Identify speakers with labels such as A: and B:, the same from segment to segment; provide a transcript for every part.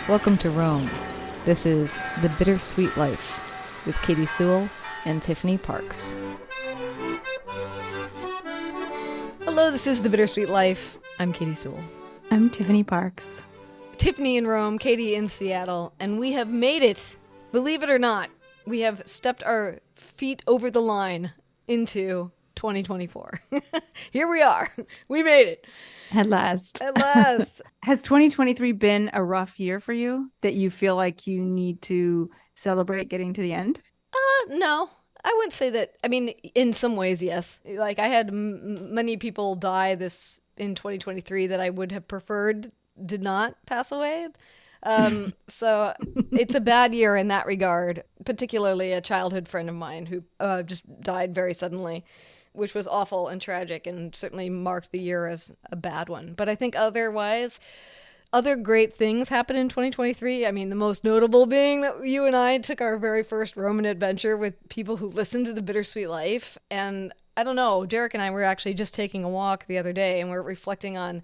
A: Welcome to Rome. This is The Bittersweet Life with Katie Sewell and Tiffany Parks. Hello, this is The Bittersweet Life. I'm Katie Sewell.
B: I'm Tiffany Parks.
A: Tiffany in Rome, Katie in Seattle, and we have made it. Believe it or not, we have stepped our feet over the line into 2024. Here we are. We made it.
B: At last.
A: At last.
B: Has 2023 been a rough year for you that you feel like you need to celebrate getting to the end?
A: No, I wouldn't say that. I mean, in some ways, yes. Like I had many people die this in 2023 that I would have preferred did not pass away. So it's a bad year in that regard, particularly a childhood friend of mine who just died very suddenly, which was awful and tragic and certainly marked the year as a bad one. But I think otherwise, other great things happened in 2023. I mean, the most notable being that you and I took our very first Roman adventure with people who listened to The Bittersweet Life. And I don't know, Derek and I were actually just taking a walk the other day and we're reflecting on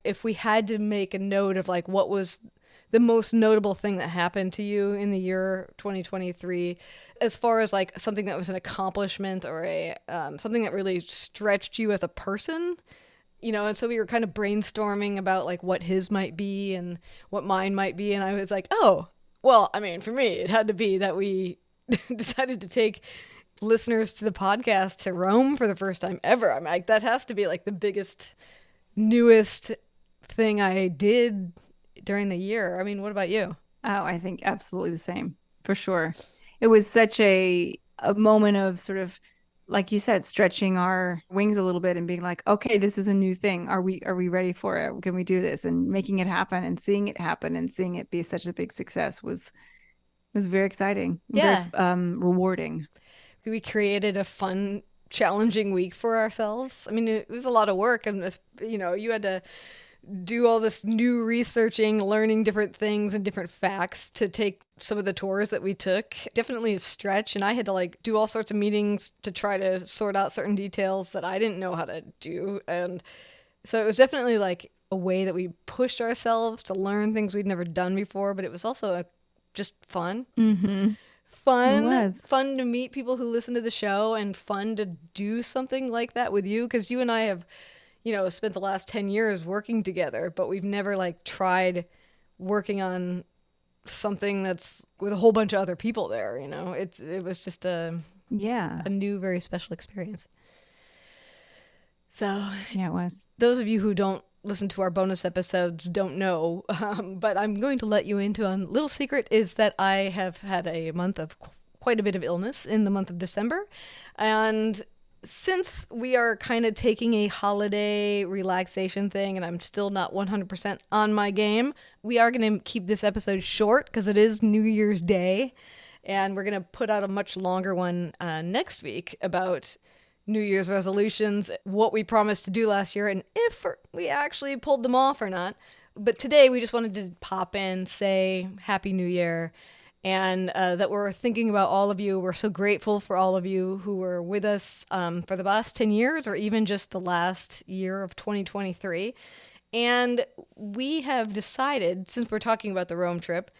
A: if we had to make a note of like what was the most notable thing that happened to you in the year 2023, as far as like something that was an accomplishment or a something that really stretched you as a person, you know. And so we were kind of brainstorming about like what his might be and what mine might be. And I was like, oh, well, I mean, for me, it had to be that we decided to take listeners to the podcast to Rome for the first time ever. I mean, like, that has to be like the biggest, newest thing I did during the year. I mean, what about you?
B: Oh, I think absolutely the same, for sure. It was such a moment of sort of, like you said, stretching our wings a little bit and being like, okay, this is a new thing. Are we ready for it? Can we do this? And making it happen and seeing it happen and seeing it be such a big success was very exciting.
A: Yeah.
B: Very rewarding.
A: We created a fun, challenging week for ourselves. I mean, it was a lot of work, and if, you know, you had to do all this new researching, learning different things and different facts to take some of the tours that we took. Definitely a stretch, and I had to like do all sorts of meetings to try to sort out certain details that I didn't know how to do. And so it was definitely like a way that we pushed ourselves to learn things we'd never done before, but it was also just fun.
B: Mm-hmm.
A: Fun to meet people who listen to the show, and fun to do something like that with you, because you and I have, you know, spent the last 10 years working together, but we've never like tried working on something that's with a whole bunch of other people there, you know. It was just a new, very special experience. So
B: yeah, it was.
A: Those of you who don't listen to our bonus episodes don't know, but I'm going to let you into a little secret, is that I have had a month of quite a bit of illness in the month of December. And since we are kind of taking a holiday relaxation thing and I'm still not 100% on my game, we are going to keep this episode short because it is New Year's Day. And we're going to put out a much longer one next week about New Year's resolutions, what we promised to do last year, and if we actually pulled them off or not. But today we just wanted to pop in, say Happy New Year, and that we're thinking about all of you. We're so grateful for all of you who were with us for the last 10 years or even just the last year of 2023. And we have decided, since we're talking about the Rome trip,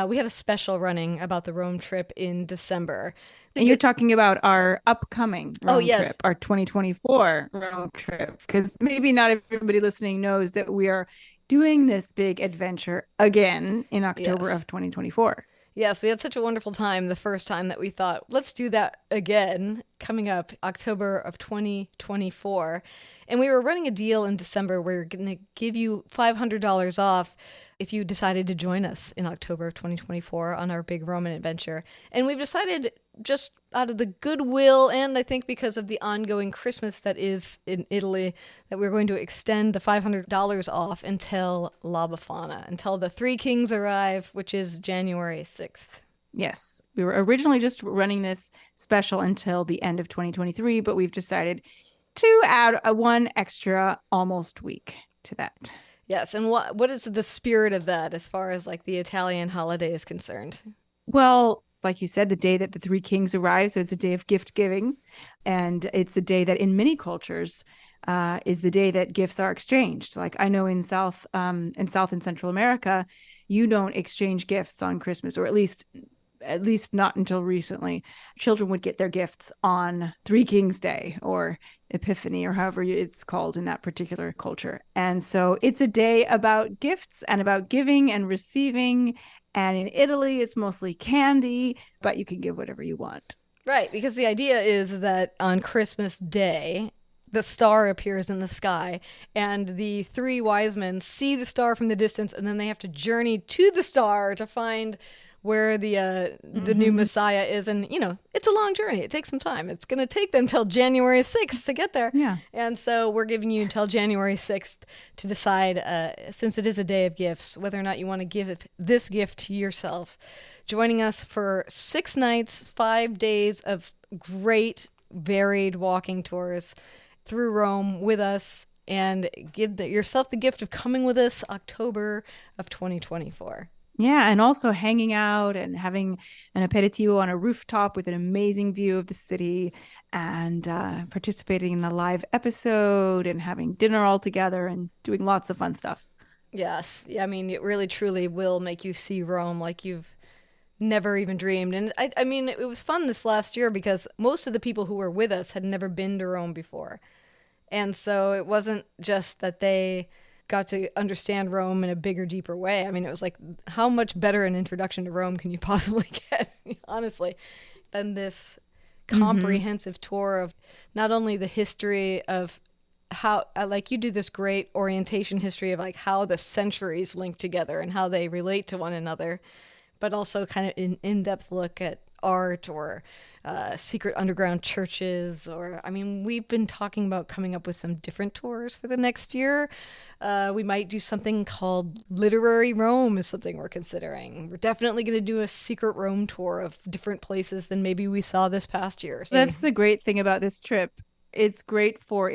A: we had a special running about the Rome trip in December.
B: And you're talking about our upcoming Rome
A: yes.
B: trip, our 2024 Rome trip, because maybe not everybody listening knows that we are doing this big adventure again in October of 2024.
A: Yes, we had such a wonderful time the first time that we thought, let's do that again, coming up October of 2024. And we were running a deal in December where we're going to give you $500 off if you decided to join us in October of 2024 on our big Roman adventure. And we've decided, just out of the goodwill and I think because of the ongoing Christmas that is in Italy, that we're going to extend the $500 off until La Befana, until the Three Kings arrive, which is January 6th.
B: Yes, we were originally just running this special until the end of 2023, but we've decided to add one extra almost week to that.
A: Yes, and what is the spirit of that as far as like the Italian holiday is concerned?
B: Well, like you said, the day that the Three Kings arrive, so it's a day of gift giving, and it's a day that in many cultures is the day that gifts are exchanged. Like I know in South and Central America, you don't exchange gifts on Christmas, or at least not until recently. Children would get their gifts on Three Kings Day or Epiphany, or however it's called in that particular culture. And so it's a day about gifts and about giving and receiving. And in Italy, it's mostly candy, but you can give whatever you want.
A: Right, because the idea is that on Christmas Day, the star appears in the sky, and the three wise men see the star from the distance, and then they have to journey to the star to find where the new Messiah is. And it's a long journey. It takes some time. It's going to take them till January 6th to get there.
B: Yeah.
A: And so we're giving you until January 6th to decide, since it is a day of gifts, whether or not you want to give this gift to yourself. Joining us for 6 nights, 5 days of great varied walking tours through Rome with us, and give yourself the gift of coming with us October of 2024.
B: Yeah, and also hanging out and having an aperitivo on a rooftop with an amazing view of the city, and participating in a live episode and having dinner all together and doing lots of fun stuff.
A: Yes. I mean, it really truly will make you see Rome like you've never even dreamed. And I mean, it was fun this last year because most of the people who were with us had never been to Rome before. And so it wasn't just that they got to understand Rome in a bigger, deeper way. I mean, it was like, how much better an introduction to Rome can you possibly get, honestly, than this comprehensive tour of not only the history of how, like, you do this great orientation history of like how the centuries link together and how they relate to one another, but also kind of an in-depth look at art or secret underground churches. Or, I mean, we've been talking about coming up with some different tours for the next year. We might do something called Literary Rome is something we're considering. We're definitely going to do a secret Rome tour of different places than maybe we saw this past year.
B: That's the great thing about this trip. It's great for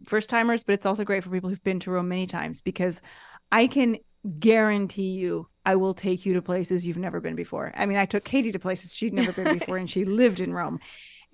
B: first timers, but it's also great for people who've been to Rome many times, because I can guarantee you I will take you to places you've never been before. I mean, I took Katie to places she'd never been before, and she lived in Rome.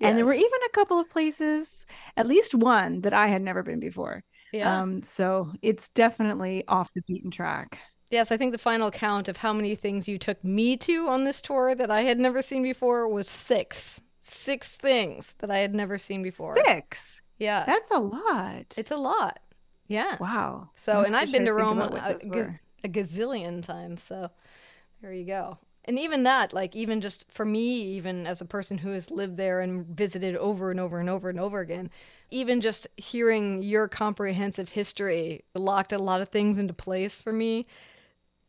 B: And there were even a couple of places, at least one, that I had never been before.
A: Yeah.
B: So it's definitely off the beaten track.
A: Yes, I think the final count of how many things you took me to on this tour that I had never seen before was 6. 6 things that I had never seen before.
B: 6?
A: Yeah.
B: That's a lot.
A: It's a lot. Yeah.
B: Wow.
A: So, and I've been to Rome
B: a
A: a gazillion times. So there you go. And even that, like, even just for me, even as a person who has lived there and visited over and over and over and over again, even just hearing your comprehensive history locked a lot of things into place for me.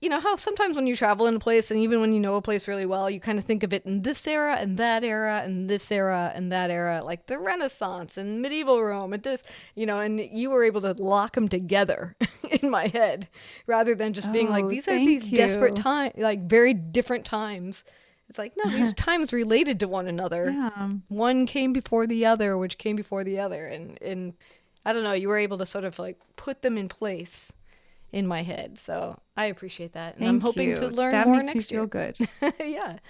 A: You know how sometimes when you travel in a place, and even when you know a place really well, you kind of think of it in this era and that era and this era and that era, like the Renaissance and medieval Rome and this, and you were able to lock them together in my head rather than just being like, these are these desperate times, like very different times. It's like, no, these times related to one another.
B: Yeah.
A: One came before the other, which came before the other. And I don't know, you were able to sort of like put them in place in my head. So I appreciate that. And I'm hoping to learn more next year.
B: That makes me feel good.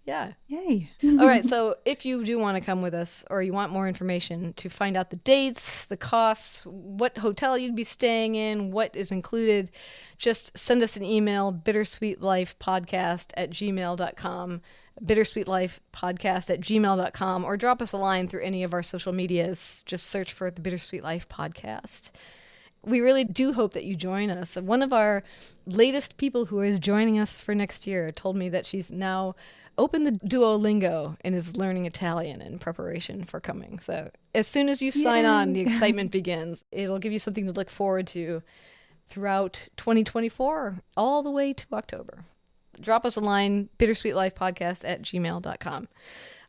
A: Yeah.
B: Yay.
A: All right. So if you do want to come with us, or you want more information to find out the dates, the costs, what hotel you'd be staying in, what is included, just send us an email, bittersweetlifepodcast@gmail.com, bittersweetlifepodcast@gmail.com, or drop us a line through any of our social medias. Just search for the Bittersweet Life Podcast. We really do hope that you join us. One of our latest people who is joining us for next year told me that she's now opened the Duolingo and is learning Italian in preparation for coming. So as soon as you sign on, the excitement begins. It'll give you something to look forward to throughout 2024, all the way to October. Drop us a line, bittersweetlifepodcast@gmail.com.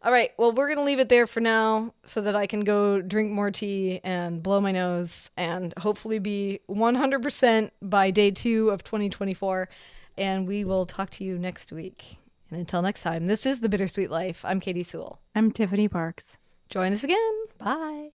A: All right, well, we're going to leave it there for now so that I can go drink more tea and blow my nose and hopefully be 100% by day 2 of 2024. And we will talk to you next week. And until next time, this is The Bittersweet Life. I'm Katie Sewell.
B: I'm Tiffany Parks.
A: Join us again. Bye.